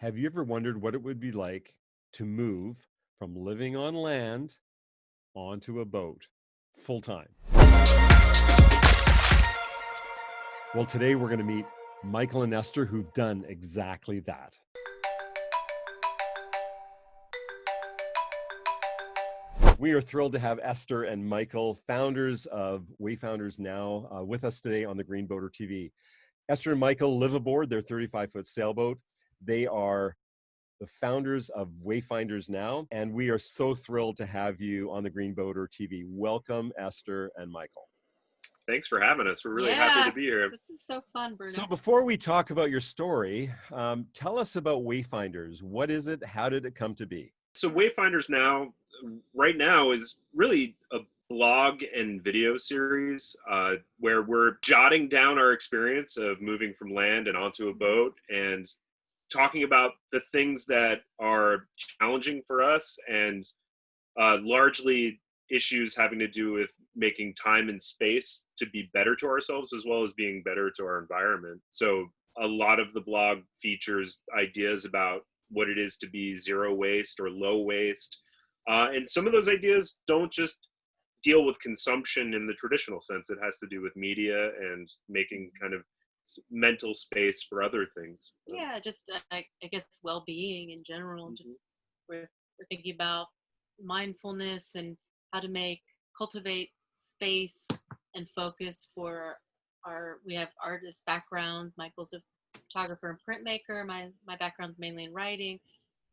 Have you ever wondered what it would be like to move from living on land onto a boat full time? Well, today we're going to meet Michael and Esther, who've done exactly that. We are thrilled to have Esther and Michael, founders of Wayfounders Now, with us today on the Green Boater TV. Esther and Michael live aboard their 35-foot sailboat. They are the founders of Wayfinders Now, and we are so thrilled to have you on the Green Boater TV. Welcome, Esther and Michael. Thanks for having us. We're really happy to be here. This is so fun, Bruno. So before we talk about your story, tell us about Wayfinders. What is it? How did it come to be? So Wayfinders Now, right now, is really a blog and video series where we're jotting down our experience of moving from land and onto a boat and talking about the things that are challenging for us and largely issues having to do with making time and space to be better to ourselves as well as being better to our environment. So a lot of the blog features ideas about what it is to be zero waste or low waste. And some of those ideas don't just deal with consumption in the traditional sense. It has to do with media and making kind of mental space for other things. Yeah, just I guess well-being in general. Mm-hmm. Just we're thinking about mindfulness and how to cultivate space and focus for we have artist backgrounds. Michael's a photographer and printmaker. My background's mainly in writing.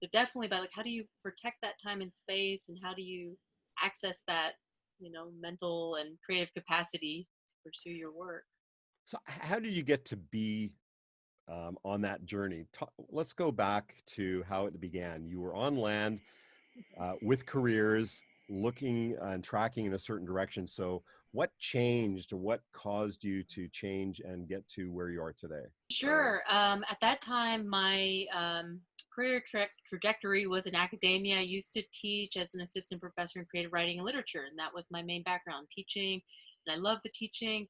So definitely about how do you protect that time and space, and how do you access that, mental and creative capacity to pursue your work. So how did you get to be on that journey? Let's go back to how it began. You were on land with careers, looking and tracking in a certain direction. So what changed, or what caused you to change and get to where you are today? Sure. At that time, my career trajectory was in academia. I used to teach as an assistant professor in creative writing and literature, and that was my main background, teaching. And I loved the teaching.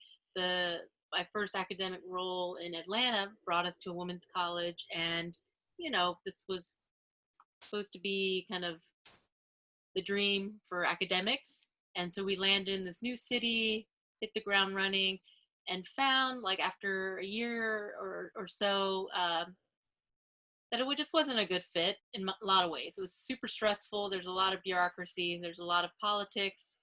My first academic role in Atlanta brought us to a women's college, and this was supposed to be kind of the dream for academics. And so we landed in this new city, hit the ground running, and found, like, after a year or so, that it just wasn't a good fit in a lot of ways. It was super stressful. There's a lot of bureaucracy. There's a lot of politics.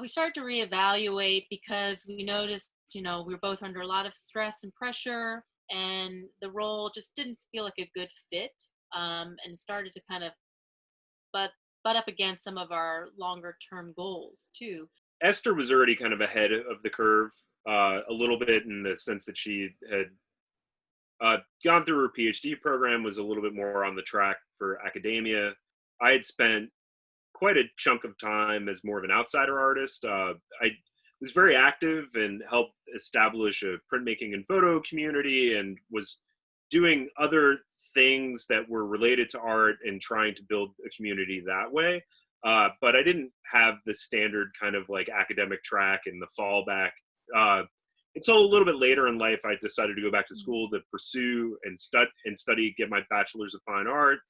We started to reevaluate because we noticed, we were both under a lot of stress and pressure, and the role just didn't feel like a good fit. And it started to kind of butt up against some of our longer term goals too. Esther was already kind of ahead of the curve a little bit, in the sense that she had gone through her PhD program, was a little bit more on the track for academia. I had spent quite a chunk of time as more of an outsider artist. I was very active and helped establish a printmaking and photo community, and was doing other things that were related to art and trying to build a community that way. But I didn't have the standard kind of like academic track and the fallback. Until a little bit later in life, I decided to go back to school to pursue and study, get my bachelor's of fine art.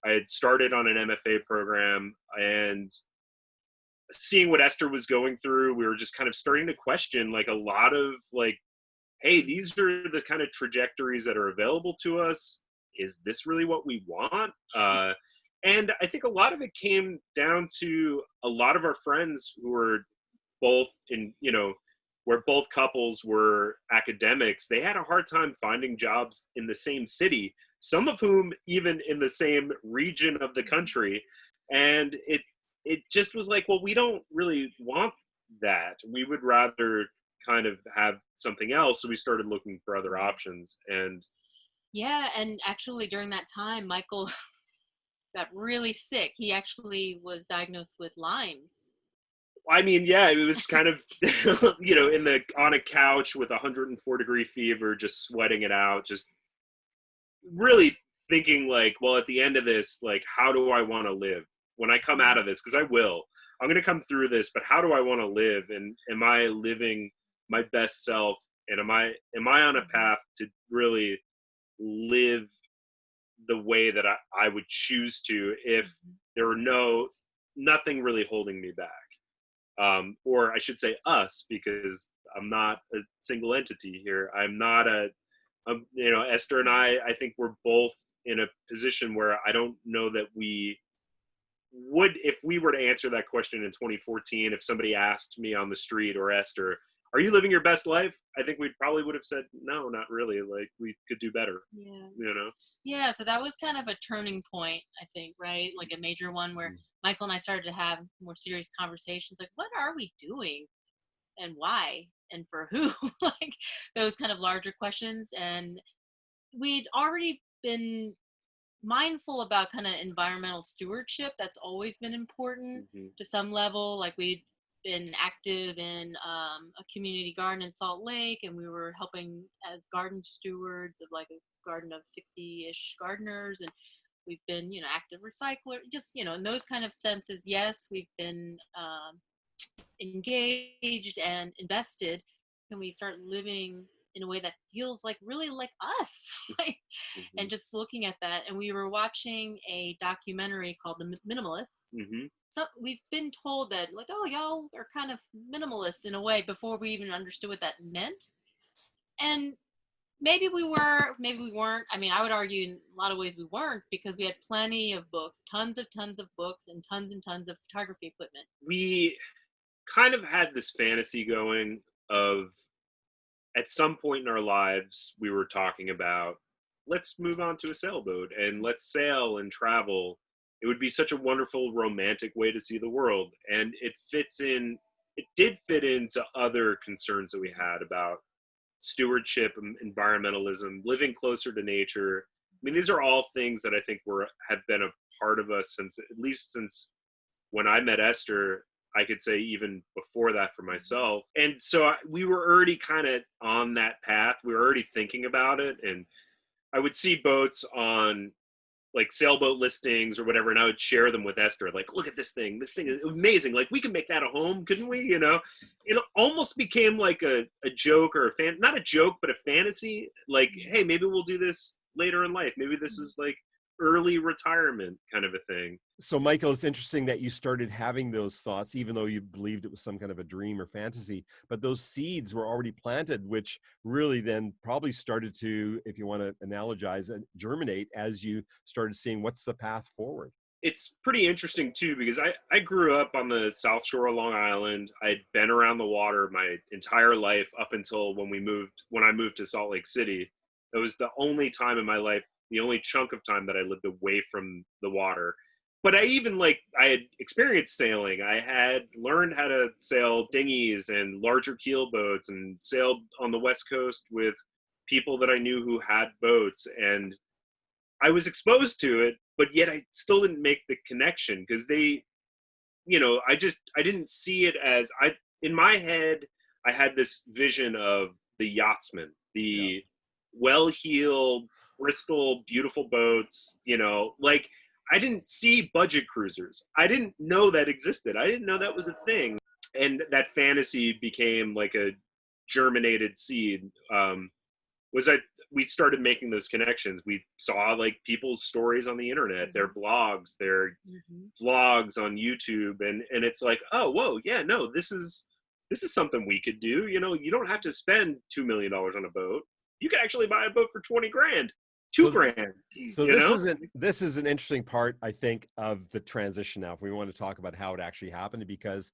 I had started on an MFA program, and seeing what Esther was going through, we were just kind of starting to question, like, a lot of, like, hey, these are the kind of trajectories that are available to us. Is this really what we want? And I think a lot of it came down to a lot of our friends who were both where both couples were academics. They had a hard time finding jobs in the same city, some of whom even in the same region of the country. And it just was like, well, we don't really want that. We would rather kind of have something else. So we started looking for other options. And yeah, and actually during that time, Michael got really sick. He actually was diagnosed with Lyme's. I mean, yeah, it was kind of, on a couch with 104-degree fever, just sweating it out, just really thinking, like, well, at the end of this, like, how do I want to live when I come out of this? Because I'm going to come through this, but how do I want to live? And am I living my best self? And am I on a path to really live the way that I would choose to if there were nothing really holding me back. Or I should say us, because I'm not a single entity here. I'm not Esther and I think we're both in a position where I don't know that we would, if we were to answer that question in 2014, if somebody asked me on the street, or Esther, are you living your best life? I think we probably would have said, no, not really. Like, we could do better. Yeah. Yeah, so that was kind of a turning point, I think, right? Like a major one where Michael and I started to have more serious conversations, like, what are we doing and why and for who? Like those kind of larger questions. And we'd already been mindful about kind of environmental stewardship. That's always been important to some level. Like we'd been active in a community garden in Salt Lake, and we were helping as garden stewards of like a garden of 60-ish gardeners, and we've been active recycler, just in those kind of senses. Yes, we've been engaged and invested. Can we start living in a way that feels like really like us? Like, and just looking at that, and we were watching a documentary called The Minimalists. So we've been told that, like, oh, y'all are kind of minimalists in a way, before we even understood what that meant. And maybe we were, maybe we weren't. I mean, I would argue in a lot of ways we weren't, because we had plenty of books, tons of books, and tons of photography equipment. We kind of had this fantasy going of, at some point in our lives, we were talking about, let's move on to a sailboat and let's sail and travel. It would be such a wonderful romantic way to see the world. And it did fit into other concerns that we had about stewardship, environmentalism, living closer to nature. I mean, these are all things that I think have been a part of us at least since when I met Esther. I could say even before that for myself. And so we were already kind of on that path. We were already thinking about it. And I would see boats on like sailboat listings or whatever, and I would share them with Esther. Like, look at this thing. This thing is amazing. Like, we can make that a home, couldn't we? It almost became like a joke, or not a joke, but a fantasy. Like, hey, maybe we'll do this later in life. Maybe this is like early retirement kind of a thing. So Michael, it's interesting that you started having those thoughts, even though you believed it was some kind of a dream or fantasy, but those seeds were already planted, which really then probably started to, if you want to analogize, germinate as you started seeing what's the path forward. It's pretty interesting too, because I grew up on the South Shore of Long Island. I'd been around the water my entire life up until when I moved to Salt Lake City. It was the only time in my life, the only chunk of time that I lived away from the water. But I had experienced sailing. I had learned how to sail dinghies and larger keel boats, and sailed on the West Coast with people that I knew who had boats. And I was exposed to it, but yet I still didn't make the connection, because I didn't see it as, in my head, I had this vision of the yachtsman, the well-heeled, Bristol, beautiful boats, like, I didn't see budget cruisers. I didn't know that existed. I didn't know that was a thing. And that fantasy became like a germinated seed. We started making those connections. We saw like people's stories on the internet, their blogs, their vlogs on YouTube. And it's like, oh, whoa, yeah, no, this is something we could do. You don't have to spend $2 million on a boat. You can actually buy a boat for 20 grand. $2,000. So this is an interesting part, I think, of the transition now, if we want to talk about how it actually happened, because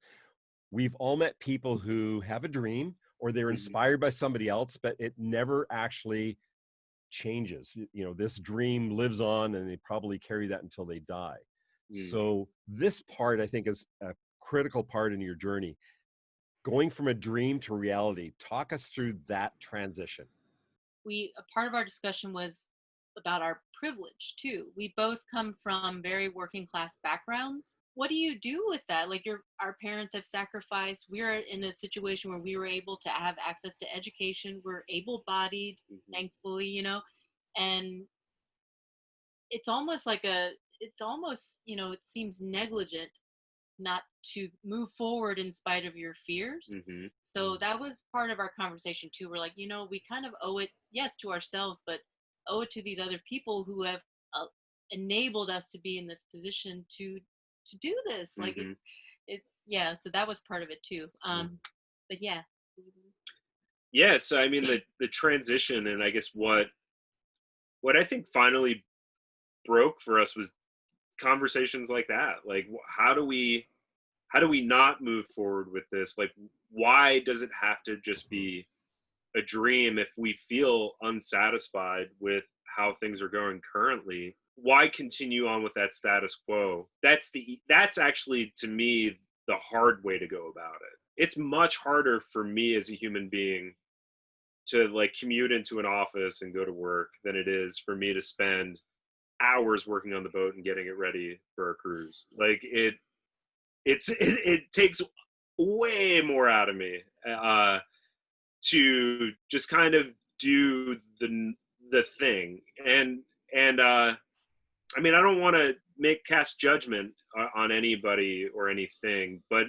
we've all met people who have a dream, or they're inspired by somebody else, but it never actually changes. This dream lives on, and they probably carry that until they die. So this part, I think, is a critical part in your journey, going from a dream to reality. Talk us through that transition. A part of our discussion was about our privilege too. We both come from very working class backgrounds. What do you do with that? Like, our parents have sacrificed. We're in a situation where we were able to have access to education. We're able-bodied, thankfully, and it's almost like it seems negligent not to move forward in spite of your fears. So that was part of our conversation too. We're like, we kind of owe it, yes, to ourselves, but owe it to these other people who have enabled us to be in this position to do this. Like Mhm. it's yeah. So that was part of it too. But yeah. Yeah, so I mean the transition, and I guess what I think finally broke for us was conversations like that. Like how do we not move forward with this? Like why does it have to just be a dream if we feel unsatisfied with how things are going currently? Why continue on with that status quo? That's actually, to me, the hard way to go about it. It's much harder for me as a human being to like commute into an office and go to work than it is for me to spend hours working on the boat and getting it ready for a cruise. Like it takes way more out of me to just kind of do the thing. And I mean, I don't want to make cast judgment on anybody or anything, but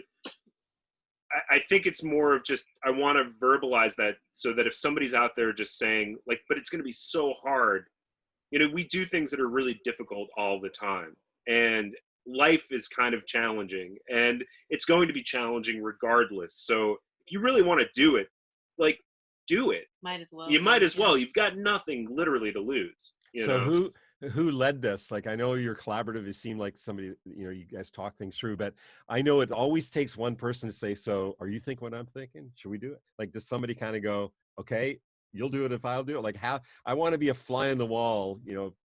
I think it's more of just I want to verbalize that so that if somebody's out there just saying like, but it's going to be so hard, we do things that are really difficult all the time, and life is kind of challenging, and it's going to be challenging regardless. So if you really want to do it, like, do it. Might as well. You might as Yeah. well. You've got nothing literally to lose. So who led this? Like, I know you're collaborative. You seem like somebody, you guys talk things through, but I know it always takes one person to say, so are you thinking what I'm thinking? Should we do it? Like, does somebody kind of go, okay, you'll do it if I'll do it? Like, I want to be a fly on the wall,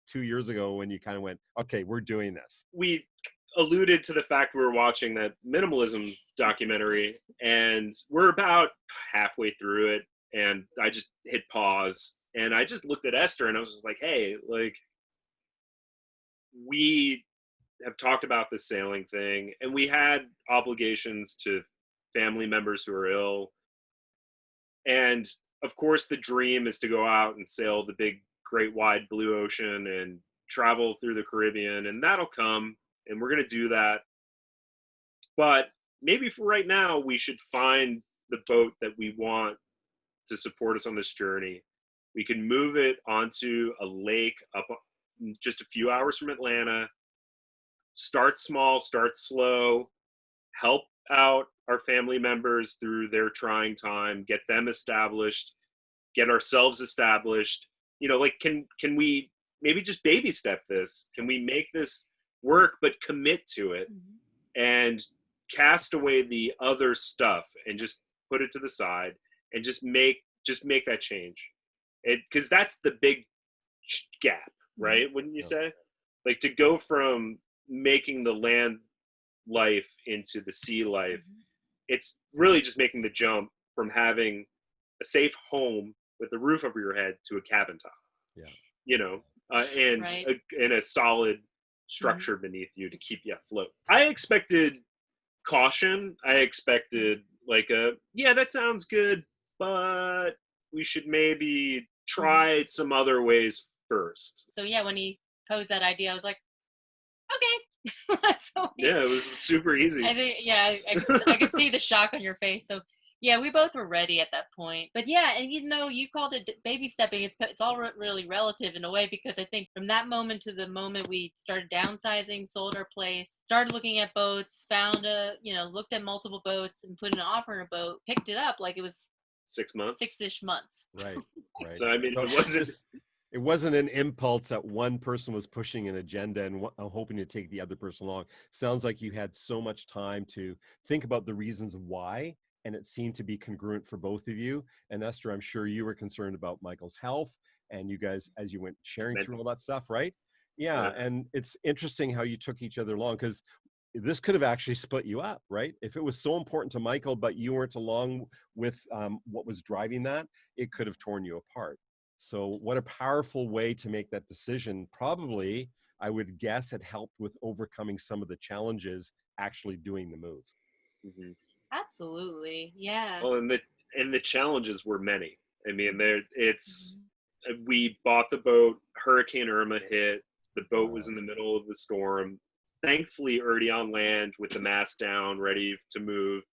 2 years ago when you kind of went, okay, we're doing this. We alluded to the fact we were watching that minimalism documentary, and we're about halfway through it, and I just hit pause, and I just looked at Esther, and I was just like, hey, like, we have talked about the sailing thing, and we had obligations to family members who are ill. And of course, the dream is to go out and sail the big, great, wide blue ocean and travel through the Caribbean, and that'll come, and we're going to do that. But maybe for right now, we should find the boat that we want to support us on this journey. We can move it onto a lake up just a few hours from Atlanta. Start small, start slow, help out our family members through their trying time, get them established, get ourselves established. Like, can we maybe just baby step this? Can we make this work but commit to it and cast away the other stuff and just put it to the side and just make that change? Because that's the big gap, right? Wouldn't you say? Like, to go from making the land life into the sea life, it's really just making the jump from having a safe home with a roof over your head to a cabin top. And Right. and a solid structure beneath you to keep you afloat. I expected caution. I expected like that sounds good, but we should maybe try some other ways first. So yeah, when he posed that idea, I was like, okay. So Yeah, it was super easy. I think, yeah, I could see the shock on your face. So yeah, we both were ready at that point. But yeah, and even though you called it baby stepping, it's all really relative in a way, because I think from that moment to the moment we started downsizing, sold our place, started looking at boats, looked at multiple boats and put an offer on a boat, picked it up, like it was 6 months. 6-ish months. Right. So I mean, it wasn't an impulse that one person was pushing an agenda and hoping to take the other person along. Sounds like you had so much time to think about the reasons why, and it seemed to be congruent for both of you. And Esther, I'm sure you were concerned about Michael's health, and you guys, as you went sharing through all that stuff, right? Yeah. And it's interesting how you took each other along, because this could have actually split you up, right? If it was so important to Michael, but you weren't along with what was driving that, it could have torn you apart. So what a powerful way to make that decision. Probably, I would guess, it helped with overcoming some of the challenges actually doing the move. Mm-hmm. Absolutely. Yeah. Well, and the challenges were many. I mean, we bought the boat, Hurricane Irma hit, the boat was in the middle of the storm. Thankfully, already on land with the mast down, ready to move.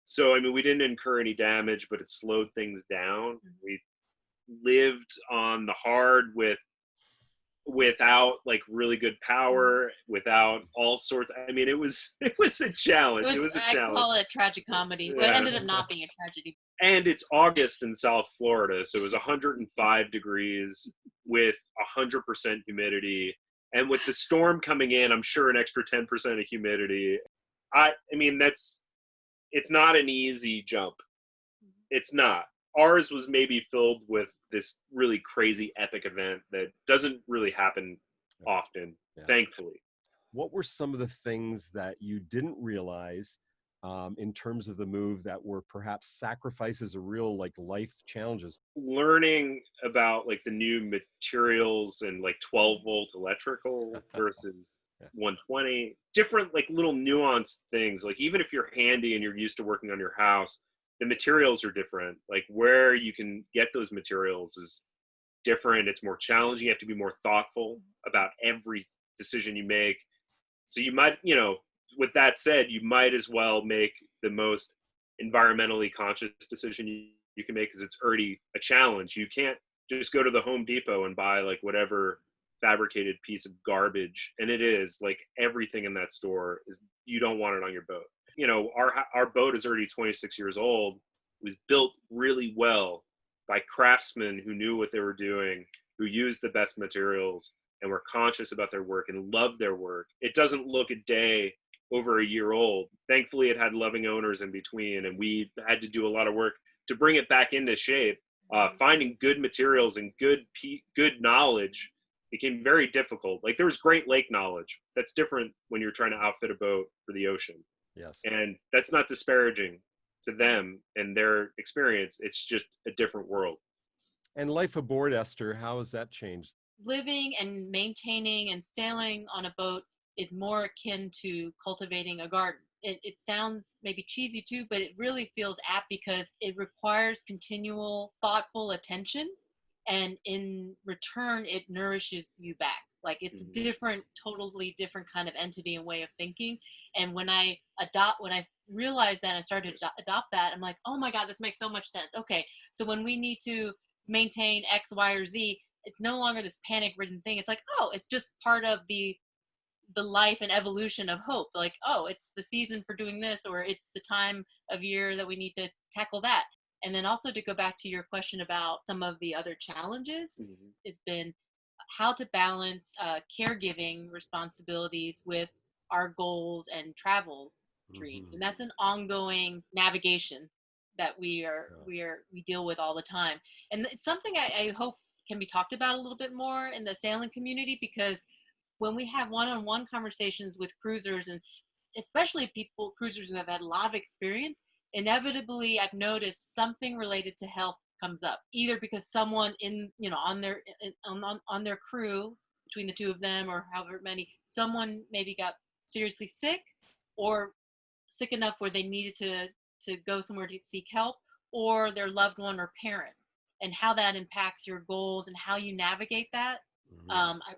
So, I mean, we didn't incur any damage, but it slowed things down. We lived on the hard with without like really good power, without all sorts. I mean, it was a challenge. It was a I challenge. call it a tragic comedy. Well, it Yeah. ended up not being a tragedy. And it's August in South Florida, so it was 105 degrees with 100% humidity, and with the storm coming in, I'm sure an extra 10% of humidity. I mean, it's not an easy jump. It's not. Ours was maybe filled with this really crazy epic event that doesn't really happen often, thankfully. What were some of the things that you didn't realize in terms of the move that were perhaps sacrifices or real like life challenges? Learning about like the new materials and like 12-volt electrical versus 120, different like little nuanced things. Like even if you're handy and you're used to working on your house, the materials are different. Like where you can get those materials is different. It's more challenging. You have to be more thoughtful about every decision you make. So you might, with that said, you might as well make the most environmentally conscious decision you can make, because it's already a challenge. You can't just go to the Home Depot and buy like whatever fabricated piece of garbage. And it is like everything in that store is, you don't want it on your boat. Our boat is already 26 years old. It was built really well by craftsmen who knew what they were doing, who used the best materials and were conscious about their work and loved their work. It doesn't look a day over a year old. Thankfully, it had loving owners in between, and we had to do a lot of work to bring it back into shape. Finding good materials and good knowledge became very difficult. Like there was Great Lake knowledge. That's different when you're trying to outfit a boat for the ocean. Yes. And that's not disparaging to them and their experience. It's just a different world. And life aboard, Esther, how has that changed? Living and maintaining and sailing on a boat is more akin to cultivating a garden. It sounds maybe cheesy too, but it really feels apt because it requires continual, thoughtful attention. And in return, it nourishes you back. Like it's Mhm. different, totally different kind of entity and way of thinking. And when I realized that, I started to adopt that, I'm like, oh my God, this makes so much sense. Okay, so when we need to maintain X, Y, or Z, it's no longer this panic-ridden thing. It's like, oh, it's just part of the life and evolution of hope. Like, oh, it's the season for doing this, or it's the time of year that we need to tackle that. And then also to go back to your question about some of the other challenges, Mhm. it's been how to balance caregiving responsibilities with our goals and travel dreams. And that's an ongoing navigation that we deal with all the time. And it's something I hope can be talked about a little bit more in the sailing community, because when we have one-on-one conversations with cruisers, and especially cruisers who have had a lot of experience, inevitably I've noticed something related to health comes up, either because someone on their crew, between the two of them or however many, someone maybe got seriously sick, or sick enough where they needed to go somewhere to seek help, or their loved one or parent, and how that impacts your goals and how you navigate that.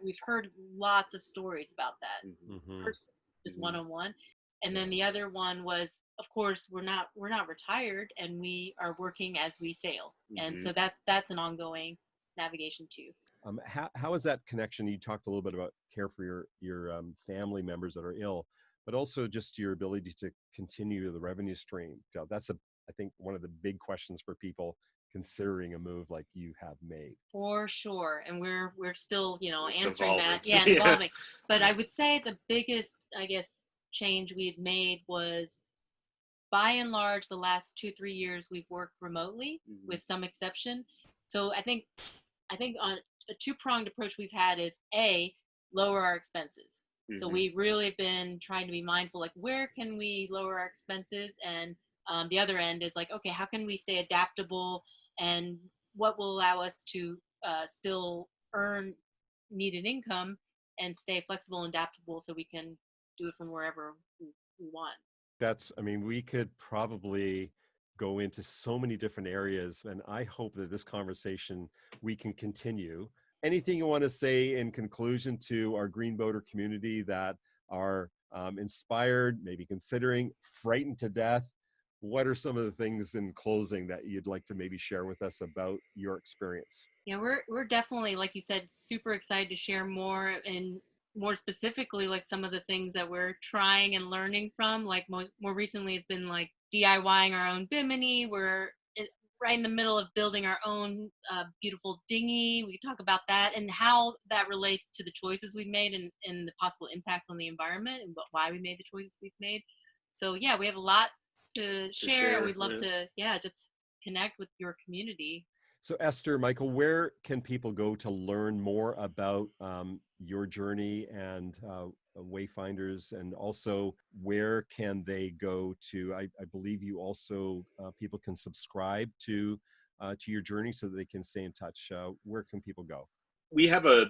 We've heard lots of stories about that person, just one-on-one. And then the other one was, of course, we're not retired, and we are working as we sail. And so that's an ongoing navigation too. How is that connection? You talked a little bit about care for your family members that are ill, but also just your ability to continue the revenue stream. That's I think one of the big questions for people considering a move like you have made. For sure. And we're still, It's answering evolving. that. Yeah, evolving. But I would say the biggest, I guess, change we had made was, by and large, the last 2-3 years we've worked remotely, with some exception. So I think on a two-pronged approach we've had is lower our expenses. So we've really been trying to be mindful, like where can we lower our expenses? And the other end is like, okay, how can we stay adaptable, and what will allow us to still earn needed income and stay flexible and adaptable, so we can do it from wherever we want. We could probably go into so many different areas, and I hope that this conversation we can continue. Anything you want to say in conclusion to our Green Boater community that are inspired, maybe considering, frightened to death? What are some of the things in closing that you'd like to maybe share with us about your experience? Yeah, we're definitely, like you said, super excited to share more, and more specifically, like some of the things that we're trying and learning from. Like more recently, has been like DIYing our own bimini. Right in the middle of building our own beautiful dinghy. We can talk about that and how that relates to the choices we've made, and the possible impacts on the environment, and why we made the choices we've made. So yeah, we have a lot to share, and we'd love to, yeah, just connect with your community. So Esther, Michael, where can people go to learn more about your journey and Wayfinders, and also where can they go to? I believe you also people can subscribe to your journey so that they can stay in touch. Where can people go? We have a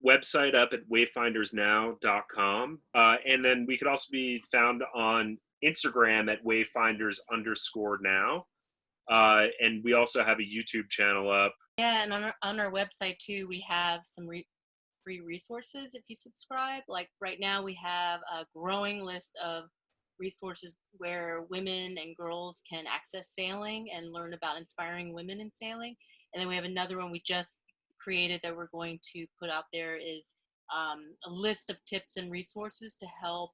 website up at wayfindersnow.com. And then we could also be found on Instagram at wayfinders_now. And we also have a YouTube channel up. Yeah, and on our website too, we have some free resources if you subscribe. Like right now, we have a growing list of resources where women and girls can access sailing and learn about inspiring women in sailing. And then we have another one we just created that we're going to put out there, is a list of tips and resources to help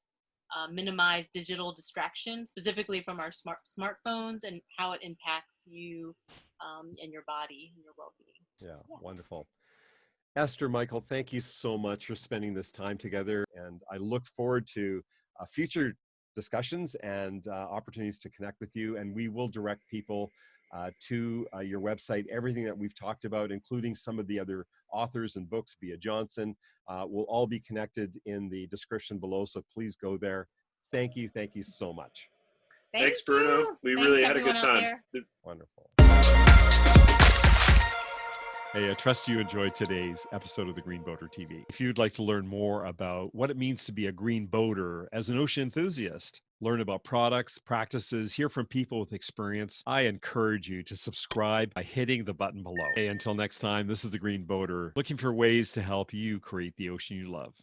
minimize digital distraction, specifically from our smartphones, and how it impacts you and your body and your well-being. Yeah, wonderful. Esther, Michael, thank you so much for spending this time together. And I look forward to future discussions and opportunities to connect with you. And we will direct people to your website. Everything that we've talked about, including some of the other authors and books, Bea Johnson, will all be connected in the description below. So please go there. Thank you. Thank you so much. Thanks, Bruno. We really had a good time. Wonderful. Hey, I trust you enjoyed today's episode of the Green Boater TV. If you'd like to learn more about what it means to be a green boater as an ocean enthusiast, learn about products, practices, hear from people with experience, I encourage you to subscribe by hitting the button below. Hey, until next time, this is the Green Boater, looking for ways to help you create the ocean you love.